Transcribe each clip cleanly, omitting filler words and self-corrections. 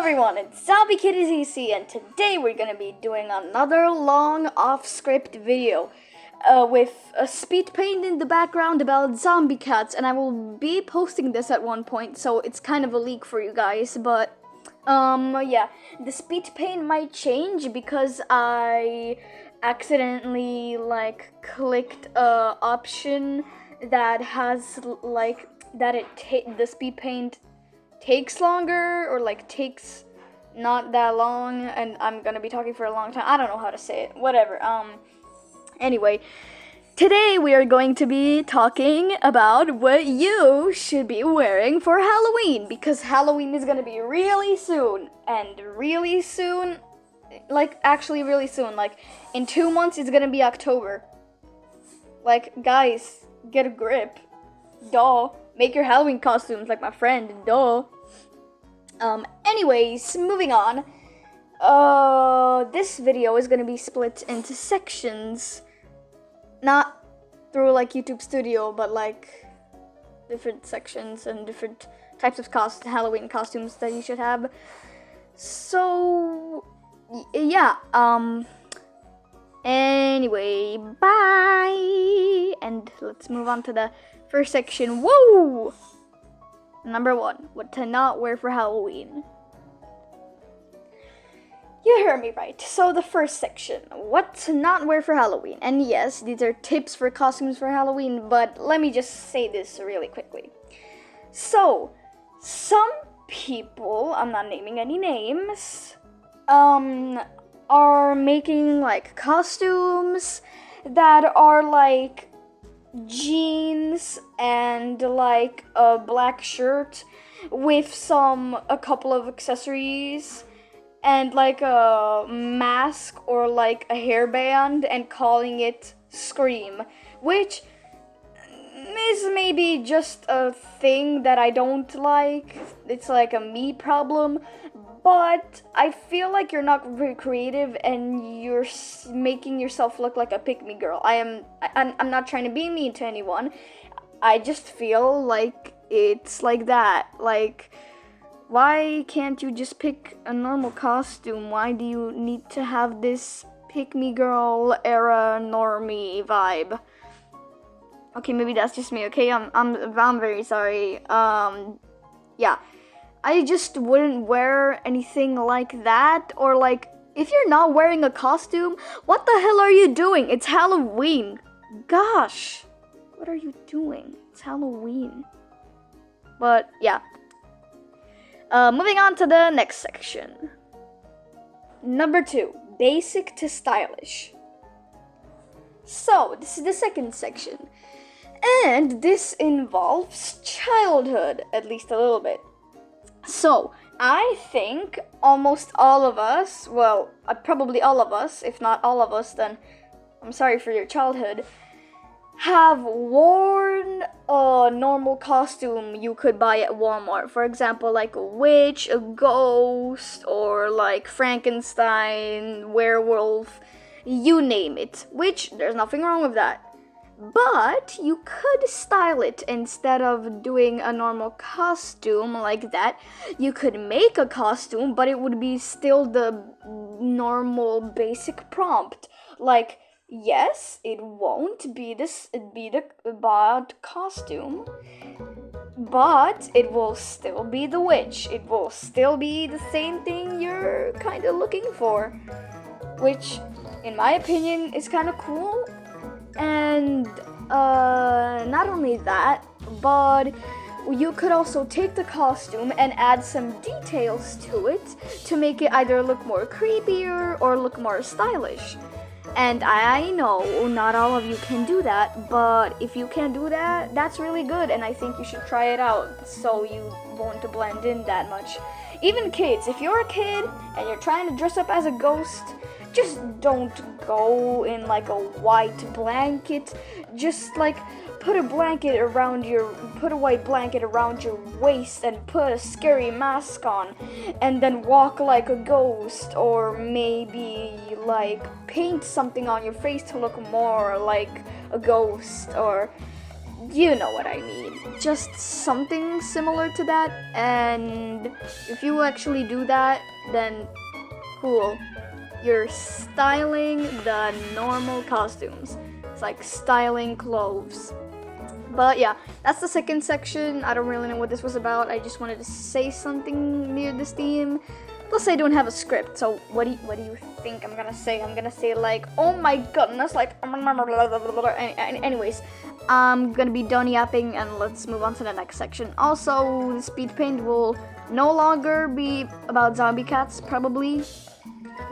everyone, it's Zombie Kid EC, and today we're gonna be doing another long off-script video with a speed paint in the background about zombie cats, and I will be posting this at one point, so it's kind of a leak for you guys, but yeah, the speed paint might change because I accidentally clicked a option that has the speed paint takes longer or takes not that long, and I'm gonna be talking for a long time. I don't know how to say it. Whatever. Anyway, today we are going to be talking about what you should be wearing for Halloween, because Halloween is gonna be really soon, and really soon, actually really soon, in 2 months it's gonna be October. Guys, get a grip. Duh. Make your Halloween costumes like my friend, duh. Anyways, moving on. This video is gonna be split into sections. Not through YouTube Studio, but different sections and different types of Halloween costumes that you should have. So, yeah, anyway, bye! And let's move on to the first section. Whoa! Number 1, what to not wear for Halloween. You heard me right. So the first section, what to not wear for Halloween. And yes, these are tips for costumes for Halloween, but let me just say this really quickly. So, some people, I'm not naming any names, are making costumes that are jeans and a black shirt with a couple of accessories and a mask or a hairband and calling it Scream, which is maybe just a thing that I don't like. It's a me problem. But I feel like you're not very creative and you're making yourself look like a pick-me girl. I'm not trying to be mean to anyone. I just feel like it's like that. Why can't you just pick a normal costume? Why do you need to have this pick-me girl era normie vibe? Okay, maybe that's just me. Okay, I'm very sorry. Yeah. I just wouldn't wear anything like that, or if you're not wearing a costume, what the hell are you doing? It's Halloween. Gosh, what are you doing? It's Halloween. But yeah, moving on to the next section. Number 2, basic to stylish. So this is the second section, and this involves childhood, at least a little bit. So, I think almost all of us, well, probably all of us, if not all of us, then I'm sorry for your childhood, have worn a normal costume you could buy at Walmart. For example, a witch, a ghost, or Frankenstein, werewolf, you name it. Which, there's nothing wrong with that. But you could style it. Instead of doing a normal costume like that, you could make a costume, but it would be still the normal basic prompt. Yes, it won't be the bad costume, but it will still be the witch. It will still be the same thing you're kind of looking for, which, in my opinion, is kind of cool. And not only that, but you could also take the costume and add some details to it to make it either look more creepier or look more stylish. And I know not all of you can do that, but if you can do that, that's really good, and I think you should try it out so you won't blend in that much. Even kids, if you're a kid and you're trying to dress up as a ghost, just don't go in a white blanket. Just put a white blanket around your waist and put a scary mask on, and then walk like a ghost, or maybe paint something on your face to look more like a ghost, or you know what I mean. Just something similar to that, and if you actually do that, then cool. You're styling the normal costumes. It's like styling clothes. But yeah, that's the second section. I don't really know what this was about. I just wanted to say something near this theme. Plus, I don't have a script, so what do you think I'm gonna say? I'm gonna say like, oh my goodness, like, anyways, I'm gonna be done yapping, and let's move on to the next section. Also, the speed paint will no longer be about zombie cats, probably,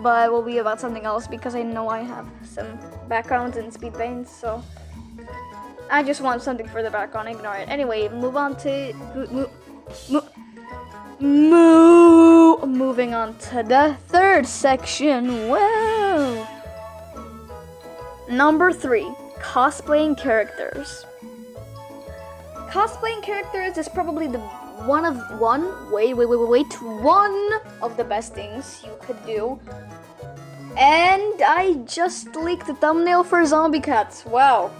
but it will be about something else because I know I have some backgrounds in speed paint, so I just want something for the background. Ignore it. Anyway, move on to moving on to the third section. Wow. Number 3, cosplaying characters. Cosplaying characters is probably the one of the best things you could do. And I just leaked the thumbnail for zombie cats. Wow.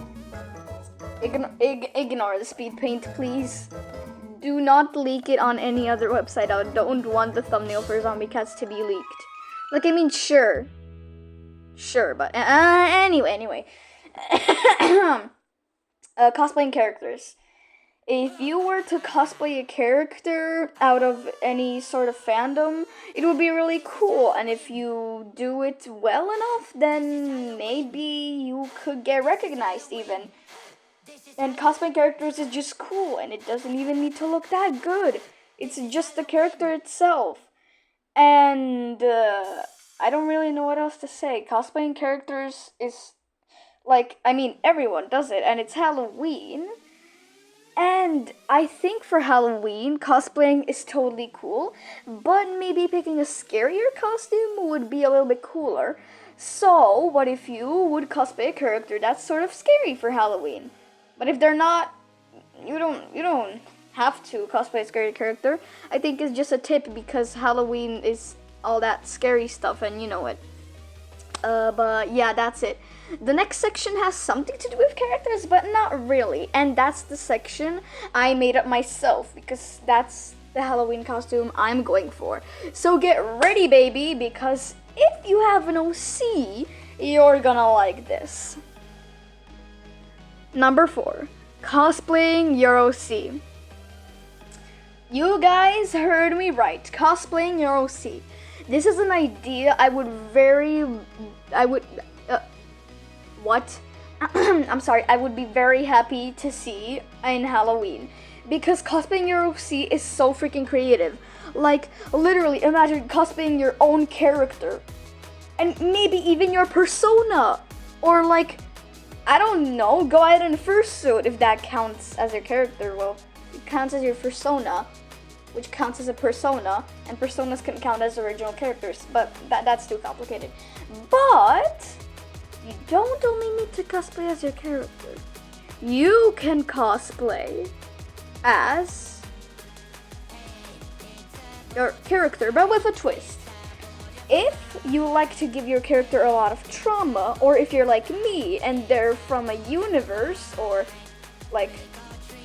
Ignore the speed paint, please. Do not leak it on any other website. I don't want the thumbnail for zombie cats to be leaked. Like, I mean, sure, but anyway. Cosplaying characters. If you were to cosplay a character out of any sort of fandom, it would be really cool. And if you do it well enough, then maybe you could get recognized even. And cosplaying characters is just cool, and it doesn't even need to look that good. It's just the character itself. And I don't really know what else to say. Cosplaying characters is like, I mean, everyone does it, and it's Halloween. And I think for Halloween, cosplaying is totally cool, but maybe picking a scarier costume would be a little bit cooler. So, what if you would cosplay a character that's sort of scary for Halloween? But if they're not, you don't have to cosplay a scary character. I think it's just a tip because Halloween is all that scary stuff, and you know it. But yeah, that's it. The next section has something to do with characters, but not really. And that's the section I made up myself because that's the Halloween costume I'm going for. So get ready, baby, because if you have an OC, you're gonna like this. Number 4, cosplaying your OC. You guys heard me right, cosplaying your OC. This is an idea I'm be very happy to see in Halloween. Because cosplaying your OC is so freaking creative. Like, literally, imagine cosplaying your own character. And maybe even your persona. Or like, I don't know, go out in a fursuit if that counts as your character. Well, it counts as your persona, which counts as a persona, and personas can count as original characters, but that's too complicated. But you don't only need to cosplay as your character. You can cosplay as your character, but with a twist. If you like to give your character a lot of trauma, or if you're like me and they're from a universe, or like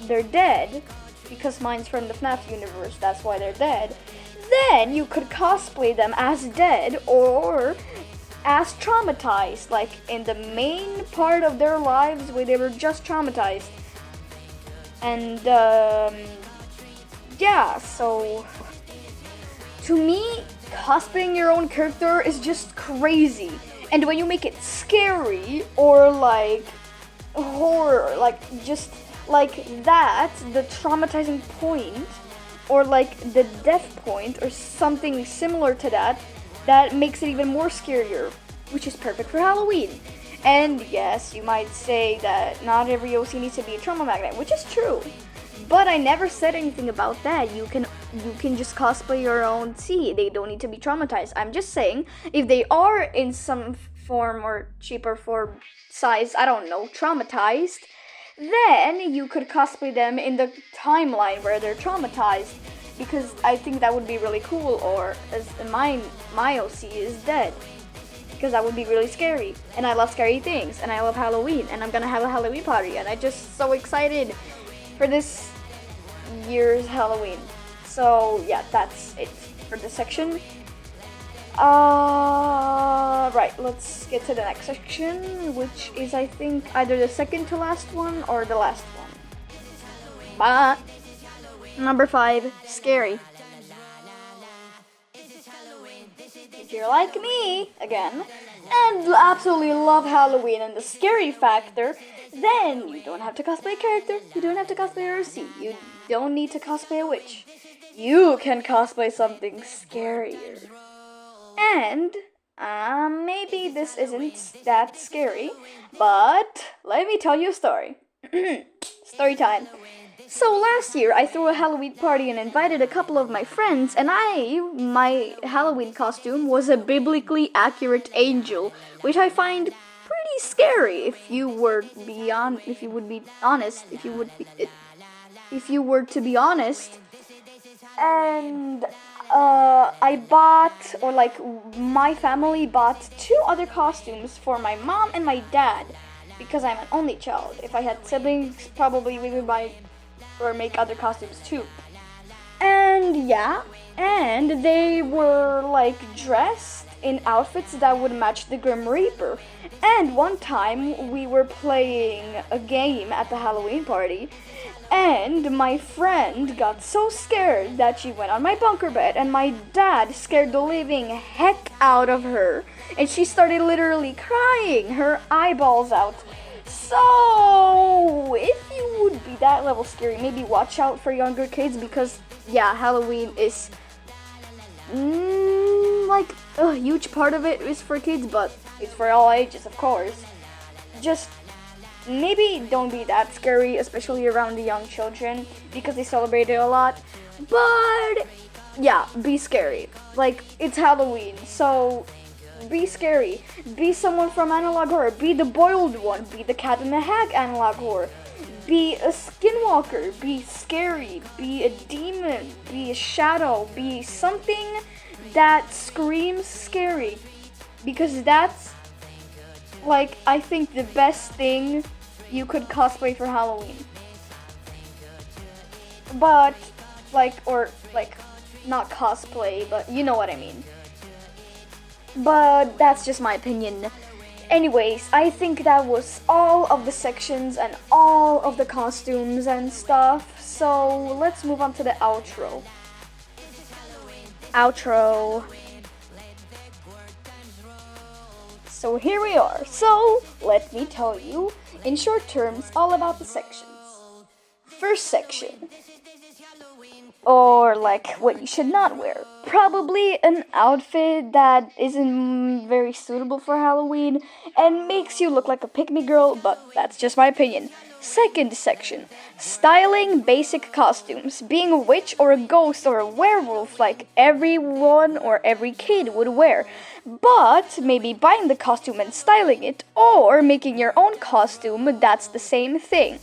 they're dead, because mine's from the FNAF universe, that's why they're dead, then you could cosplay them as dead or as traumatized, like in the main part of their lives where they were just traumatized. And yeah, so to me, cosplaying your own character is just crazy. And when you make it scary or like horror, like just like that, the traumatizing point, or like the death point, or something similar to that, that makes it even more scarier, which is perfect for Halloween. And yes, you might say that not every OC needs to be a trauma magnet, which is true. But I never said anything about that. You can just cosplay your own C. They don't need to be traumatized. I'm just saying, if they are in some form or shape or form, size, I don't know, traumatized, then you could cosplay them in the timeline where they're traumatized, because I think that would be really cool. Or as my OC is dead. because that would be really scary. And I love scary things, and I love Halloween, and I'm gonna have a Halloween party, and I'm just so excited for this year's Halloween. So yeah, that's it for this section. Right, let's get to the next section, which is, I think, either the second to last one or the last one. But number 5, scary. If you're like me, again, and absolutely love Halloween and the scary factor, then you don't have to cosplay a character, you don't have to cosplay a RC, you don't need to cosplay a witch. You can cosplay something scarier. And maybe this isn't that scary, but let me tell you a story. Story time. So last year I threw a Halloween party and invited a couple of my friends, and my Halloween costume was a biblically accurate angel, which I find pretty scary if you were to be honest. And I bought, or like my family bought 2 other costumes for my mom and my dad, because I'm an only child. If I had siblings, probably we would buy or make other costumes too. And yeah, and they were like dressed in outfits that would match the Grim Reaper. And one time we were playing a game at the Halloween party, and my friend got so scared that she went on my bunker bed, and my dad scared the living heck out of her, and she started literally crying her eyeballs out. So if you would be that level scary, maybe watch out for younger kids, because yeah, Halloween is like a huge part of it is for kids, but it's for all ages, of course. Just maybe don't be that scary, especially around the young children, because they celebrate it a lot. But yeah, be scary. Like, it's Halloween, so be scary. Be someone from Analog Horror. Be the boiled one. Be the Cat in the Hat Analog Horror. Be a skinwalker. Be scary. Be a demon. Be a shadow. Be something that screams scary. Because that's, like, I think the best thing you could cosplay for Halloween. But, not cosplay, but you know what I mean. But that's just my opinion. Anyways, I think that was all of the sections and all of the costumes and stuff. So let's move on to the outro. So here we are. So let me tell you in short terms all about the sections. First section, or like what you should not wear. Probably an outfit that isn't very suitable for Halloween and makes you look like a pick-me girl, but that's just my opinion. Second section, styling basic costumes, being a witch or a ghost or a werewolf like everyone or every kid would wear, but maybe buying the costume and styling it, or making your own costume that's the same thing.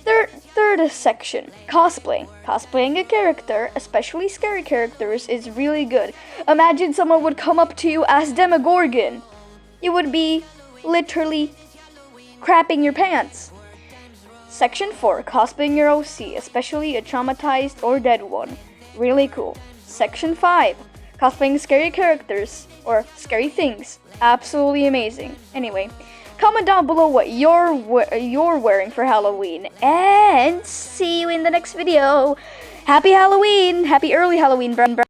Third section, cosplay. Cosplaying a character, especially scary characters, is really good. Imagine someone would come up to you as Demogorgon. You would be literally crapping your pants. Section 4, cosplaying your OC, especially a traumatized or dead one. Really cool. Section 5, cosplaying scary characters or scary things. Absolutely amazing. Anyway, comment down below what you're wearing for Halloween, and see you in the next video. Happy Halloween! Happy early Halloween,